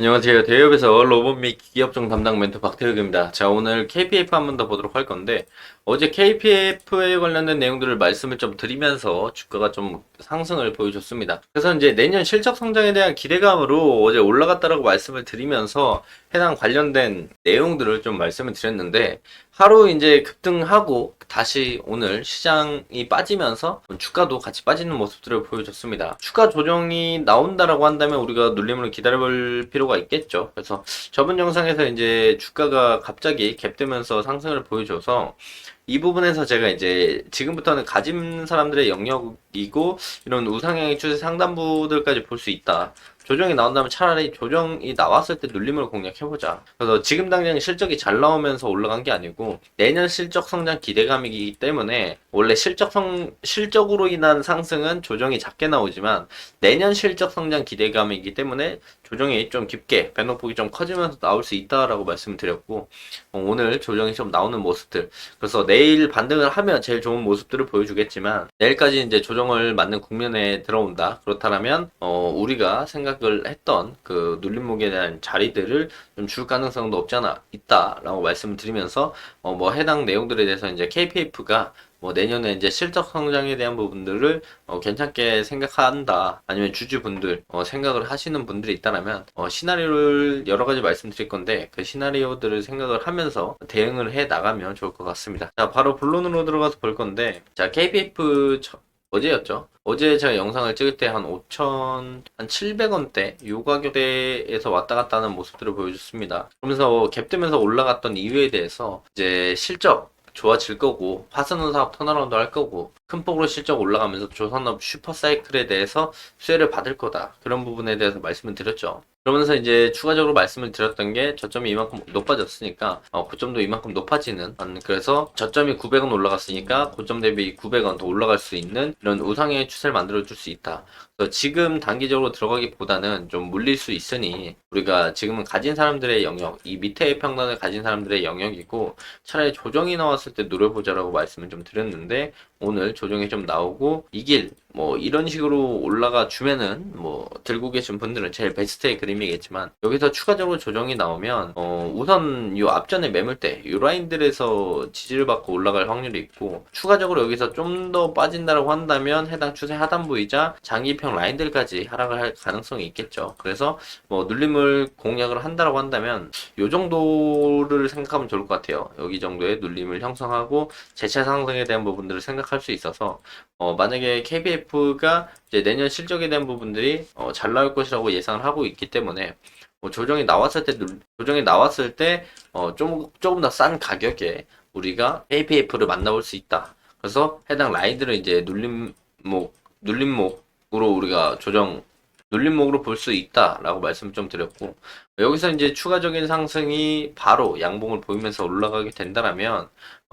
안녕하세요. 대기업에서 로봇 및 기기업종 담당 멘토 박태혁입니다. 자, 오늘 KPF 한 번 더 보도록 할 건데, 어제 KPF에 관련된 내용들을 말씀을 좀 드리면서 주가가 좀 상승을 보여줬습니다. 그래서 이제 내년 실적 성장에 대한 기대감으로 어제 올라갔다라고 말씀을 드리면서 해당 관련된 내용들을 좀 말씀을 드렸는데, 하루 이제 급등하고 다시 오늘 시장이 빠지면서 주가도 같이 빠지는 모습들을 보여줬습니다. 추가 조정이 나온다라고 한다면 우리가 눌림을 기다려볼 필요가 있겠죠. 그래서 저번 영상에서 이제 주가가 갑자기 갭되면서 상승을 보여줘서 이 부분에서 제가 이제 지금부터는 가진 사람들의 영역이고 이런 우상향의 추세 상단부들까지 볼 수 있다. 조정이 나온다면 차라리 조정이 나왔을 때 눌림을 공략해보자. 그래서 지금 당장 실적이 잘 나오면서 올라간 게 아니고 내년 실적 성장 기대감이기 때문에 원래 실적으로 인한 상승은 조정이 작게 나오지만 내년 실적 성장 기대감이기 때문에 조정이 좀 깊게 배너폭이 좀 커지면서 나올 수 있다라고 말씀드렸고 오늘 조정이 좀 나오는 모습들 그래서 내일 반등을 하면 제일 좋은 모습들을 보여주겠지만 내일까지 이제 조정을 맞는 국면에 들어온다 그렇다면 우리가 생각을 했던 그 눌림목에 대한 자리들을 좀 줄 가능성도 없지 않아 있다라고 말씀을 드리면서 뭐 해당 내용들에 대해서 이제 KPF가 뭐 내년에 이제 실적 성장에 대한 부분들을 괜찮게 생각한다 아니면 주주분들 생각을 하시는 분들이 있다면 시나리오를 여러 가지 말씀드릴 건데 그 시나리오들을 생각을 하면서 대응을 해 나가면 좋을 것 같습니다. 자, 바로 본론으로 들어가서 볼 건데 자, KPF 어제였죠? 어제 제가 영상을 찍을 때 한 5천, 한 700원대, 요 가격대에서 왔다 갔다 하는 모습들을 보여줬습니다. 그러면서 갭되면서 올라갔던 이유에 대해서 이제 실적 좋아질 거고, 화산업 사업 턴어라운드 할 거고, 큰 폭으로 실적 올라가면서 조선업 슈퍼사이클에 대해서 수혜를 받을 거다. 그런 부분에 대해서 말씀을 드렸죠. 그러면서 이제 추가적으로 말씀을 드렸던 게 저점이 이만큼 높아졌으니까 고점도 이만큼 높아지는 그래서 저점이 900원 올라갔으니까 고점 대비 900원 더 올라갈 수 있는 이런 우상향의 추세를 만들어 줄 수 있다. 그래서 지금 단기적으로 들어가기보다는 좀 물릴 수 있으니 우리가 지금은 가진 사람들의 영역, 이 밑에 평단을 가진 사람들의 영역이고 차라리 조정이 나왔을 때 노려보자라고 말씀을 좀 드렸는데 오늘 조정이 좀 나오고 이길 뭐 이런 식으로 올라가 주면은 뭐 들고 계신 분들은 제일 베스트의 그림이겠지만 여기서 추가적으로 조정이 나오면 우선 요 앞전에 매물대 요 라인들에서 지지를 받고 올라갈 확률이 있고 추가적으로 여기서 좀 더 빠진다라고 한다면 해당 추세 하단부이자 장기평 라인들까지 하락을 할 가능성이 있겠죠. 그래서 뭐 눌림을 공략을 한다라고 한다면 요 정도를 생각하면 좋을 것 같아요. 여기 정도의 눌림을 형성하고 재차 상승에 대한 부분들을 생각할 수 있어서 만약에 KBF가 이제 내년 실적에 대한 부분들이 잘 나올 것이라고 예상을 하고 있기 때문에 조정이 나왔을 때 조금 더 싼 가격에 우리가 KPF를 만나볼 수 있다. 그래서 해당 라인들을 이제 눌림목으로 우리가 눌림목으로 볼 수 있다라고 말씀 좀 드렸고 여기서 이제 추가적인 상승이 바로 양봉을 보이면서 올라가게 된다라면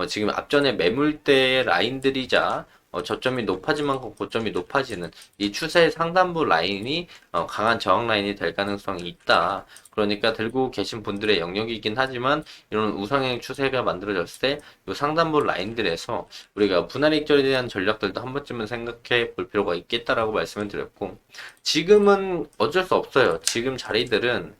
지금 앞전에 매물대 라인들이자 저점이 높아지만큼 고점이 높아지는 이 추세 상단부 라인이 강한 저항 라인이 될 가능성이 있다. 그러니까 들고 계신 분들의 영역이긴 하지만 이런 우상향 추세가 만들어졌을 때 이 상단부 라인들에서 우리가 분할 익절에 대한 전략들도 한 번쯤은 생각해 볼 필요가 있겠다라고 말씀을 드렸고 지금은 어쩔 수 없어요. 지금 자리들은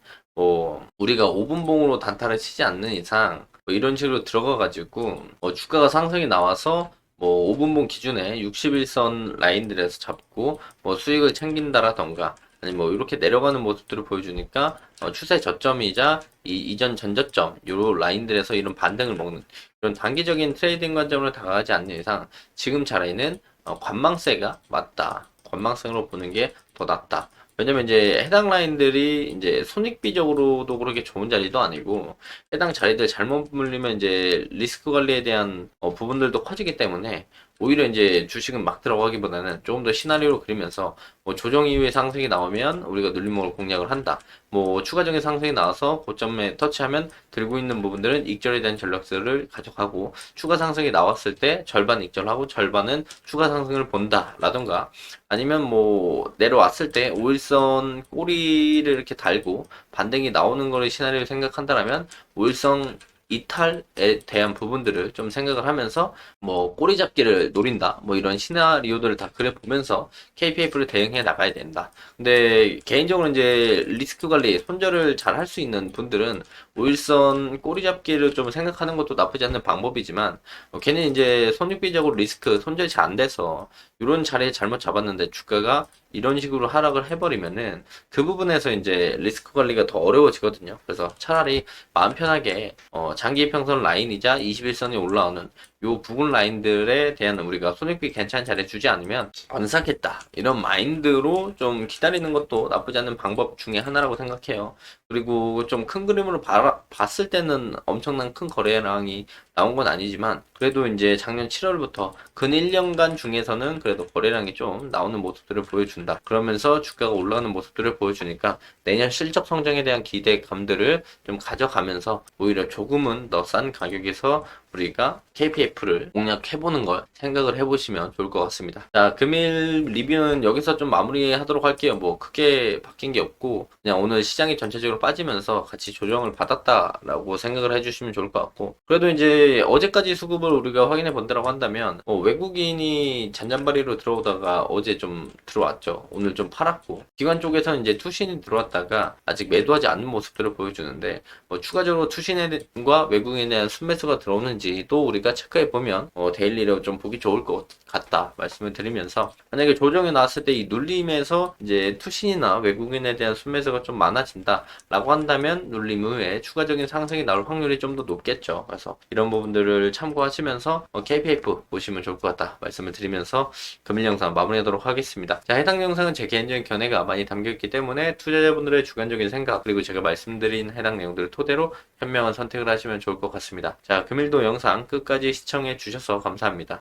우리가 5분봉으로 단타를 치지 않는 이상 뭐 이런 식으로 들어가가지고 주가가 상승이 나와서 뭐 5분봉 기준에 61선 라인들에서 잡고 뭐 수익을 챙긴다라던가 아니 뭐 이렇게 내려가는 모습들을 보여주니까 추세 저점이자 이전 전저점 요 라인들에서 이런 반등을 먹는 이런 단기적인 트레이딩 관점으로 다가가지 않는 이상 지금 자리는 관망세가 맞다. 관망성으로 보는 게 더 낫다. 왜냐면 이제 해당 라인들이 이제 손익비적으로도 그렇게 좋은 자리도 아니고 해당 자리들 잘못 물리면 이제 리스크 관리에 대한 부분들도 커지기 때문에 오히려 이제 주식은 막 들어가기보다는 조금 더 시나리오로 그리면서 뭐 조정 이후에 상승이 나오면 우리가 눌림목을 공략을 한다. 뭐 추가적인 상승이 나와서 고점에 터치하면 들고 있는 부분들은 익절에 대한 전략들을 가져가고 추가 상승이 나왔을 때 절반 익절하고 절반은 추가 상승을 본다 라던가 아니면 뭐 내려왔을 때 5일선 꼬리를 이렇게 달고 반등이 나오는 거를 시나리오를 생각한다면 5일선 이탈에 대한 부분들을 좀 생각을 하면서 뭐 꼬리 잡기를 노린다 뭐 이런 시나리오들을 다 그려보면서 KPF를 대응해 나가야 된다. 근데 개인적으로 이제 리스크 관리 손절을 잘 할 수 있는 분들은 오일선 꼬리 잡기를 좀 생각하는 것도 나쁘지 않는 방법이지만 걔는 이제 손익비적으로 리스크 손절이 잘 안 돼서 이런 자리에 잘못 잡았는데 주가가 이런 식으로 하락을 해버리면은 그 부분에서 이제 리스크 관리가 더 어려워지거든요. 그래서 차라리 마음 편하게 장기 이평선 라인이자 21선이 올라오는 요 부분 라인들에 대한 우리가 손익비 괜찮은 자리에 주지 않으면 안 사겠다 이런 마인드로 좀 기다리는 것도 나쁘지 않은 방법 중에 하나라고 생각해요. 그리고 좀 큰 그림으로 봤을 때는 엄청난 큰 거래량이 나온 건 아니지만 그래도 이제 작년 7월부터 근 1년간 중에서는 그래도 거래량이 좀 나오는 모습들을 보여준다. 그러면서 주가가 올라오는 모습들을 보여주니까 내년 실적 성장에 대한 기대감들을 좀 가져가면서 오히려 조금은 더 싼 가격에서 우리가 KPF를 공략해보는 걸 생각을 해보시면 좋을 것 같습니다. 자, 금일 리뷰는 여기서 좀 마무리하도록 할게요. 뭐 크게 바뀐 게 없고 그냥 오늘 시장이 전체적으로 빠지면서 같이 조정을 받았다라고 생각을 해주시면 좋을 것 같고 그래도 이제 어제까지 수급을 우리가 확인해 본다라고 한다면 외국인이 잔잔바리로 들어오다가 어제 좀 들어왔죠. 오늘 좀 팔았고 기관 쪽에서는 이제 투신이 들어왔다가 아직 매도하지 않는 모습들을 보여주는데 추가적으로 투신과 외국인에 대한 순매수가 들어오는지 또 우리가 체크해 보면 데일리로 좀 보기 좋을 것 같다 말씀을 드리면서 만약에 조정이 나왔을 때 이 눌림에서 이제 투신이나 외국인에 대한 순매수가 좀 많아진다 라고 한다면 눌림 후에 추가적인 상승이 나올 확률이 좀 더 높겠죠. 그래서 이런 부분들을 참고하시면서 KPF 보시면 좋을 것 같다 말씀을 드리면서 금일 영상 마무리하도록 하겠습니다. 자, 해당 영상은 제 개인적인 견해가 많이 담겨있기 때문에 투자자분들의 주관적인 생각 그리고 제가 말씀드린 해당 내용들을 토대로 현명한 선택을 하시면 좋을 것 같습니다. 자, 금일도 영상 끝까지 시청해 주셔서 감사합니다.